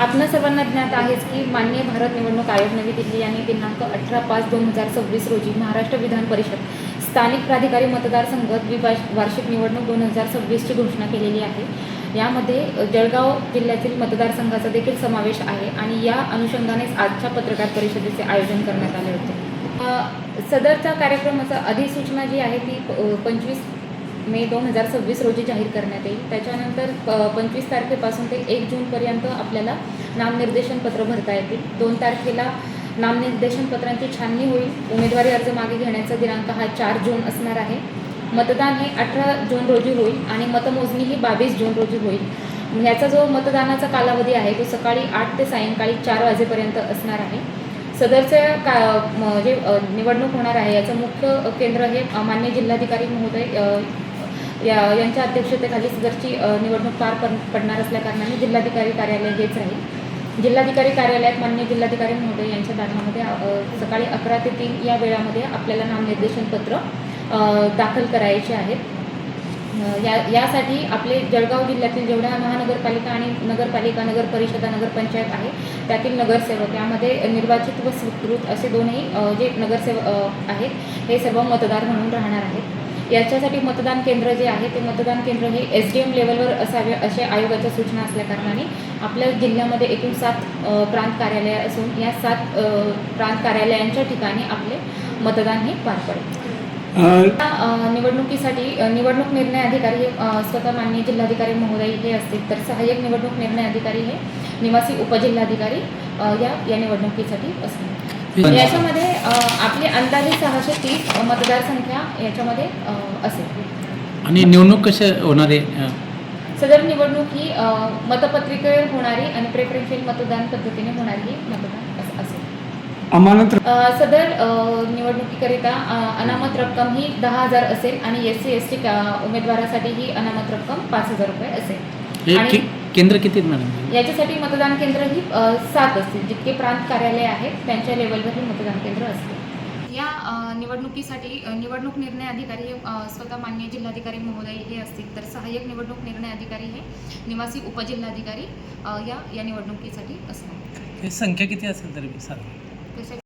आपल्या सर्वांना ज्ञात आहेच की माननीय भारत निवडणूक आयोग नवी दिल्ली यांनी दिनांक 18/5/2026 रोजी महाराष्ट्र विधान परिषद स्थानिक प्राधिकारी मतदारसंघ द्विवार्षिक निवडणूक 2026ची घोषणा केलेली आहे। यामध्ये जळगाव जिल्ह्यातील मतदारसंघाचा देखील समावेश आहे आणि या अनुषंगानेच आजच्या पत्रकार परिषदेचे आयोजन करण्यात आले होते। सदरच्या कार्यक्रमाचा अधिसूचना जी आहे ती 25 मे 2026 रोजी जाहीर करण्यात येईल। त्याच्यानंतर 25 तारखेपासून ते 1 जूनपर्यंत आपल्याला नामनिर्देशन पत्र भरता येतील। 2 तारखेला नामनिर्देशन पत्रांची छाननी होईल। उमेदवारी अर्ज मागे घेण्याचा दिनांक हा 4 जून असणार आहे। मतदान हे 18 जून रोजी होईल आणि मतमोजणी ही 22 जून रोजी होईल। याचा जो मतदानाचा कालावधी आहे तो सकाळी 8 ते सायंकाळी 4 वाजेपर्यंत असणार आहे। सदरच्या जे निवडणूक होणार आहे याचं मुख्य केंद्र हे माननीय जिल्हाधिकारी महोदय यांच्या अध्यक्षतेखाली सदरची निवडणूक पार पडणार असल्याकारणाने जिल्हाधिकारी कार्यालय हेच राहील। जिल्हाधिकारी कार्यालयात माननीय जिल्हाधिकारी महोदय यांच्या दालनामध्ये सकाळी 11 ते 3 या वेळामध्ये आपल्याला नामनिर्देशन पत्र दाखल करायचे आहेत। यासाठी आपले जळगाव जिल्ह्यातील जेवढ्या महानगरपालिका आणि नगरपालिका, नगरपरिषदा, नगरपंचायत आहे त्यातील नगरसेवक यामध्ये निर्वाचित व स्वीकृत असे दोन्ही जे नगरसेवक आहेत हे सर्व मतदार म्हणून राहणार आहेत। याच्यासाठी मतदान केंद्र जे आहे ते मतदान केंद्र हे SDM लेवलवर असावे असे आयोगाच्या सूचना असल्याकारणाने आपल्या जिल्ह्यामध्ये एकूण 7 प्रांत कार्यालय असून या 7 प्रांत कार्यालयांच्या ठिकाणी आपले मतदान हे पार पडेल। निवडणुकीसाठी निवडणूक निर्णय अधिकारी हे स्वतः माननीय जिल्हाधिकारी महोदय हे असतील, तर सहाय्यक निवडणूक निर्णय अधिकारी हे निवासी उपजिल्हाधिकारी या निवडणुकीसाठी असतील। याच्यामध्ये आपली अंदाजे 630 मतदारसंख्या याच्यामध्ये असेल। आणि निवडणूक कशी होणार आहे? सदर निवडणूक ही मतपत्रिकेवर होणारी आणि प्रेफरन्शियल मतदान पद्धतीने होणारी मतदान असेल। सदर निवडणुकीकरिता अनामत रक्कम ही 10,000 असेल आणि SC ST उमेदवारासाठी ही अनामत रक्कम 5,000 रुपये असेल। आणि केंद्र किती मॅडम? याच्यासाठी मतदान केंद्र ही 7 असतील। जितके प्रांत कार्यालय आहेत त्यांच्या लेवलवर ही मतदान केंद्र असतील। या निवडणुकीसाठी निवडणूक निर्णय अधिकारी हे स्वतः माननीय जिल्हाधिकारी महोदय हे असतील, तर सहाय्यक निवडणूक निर्णय अधिकारी हे निवासी उपजिल्हाधिकारी या निवडणुकीसाठी असतील। संख्या किती असेल तरी?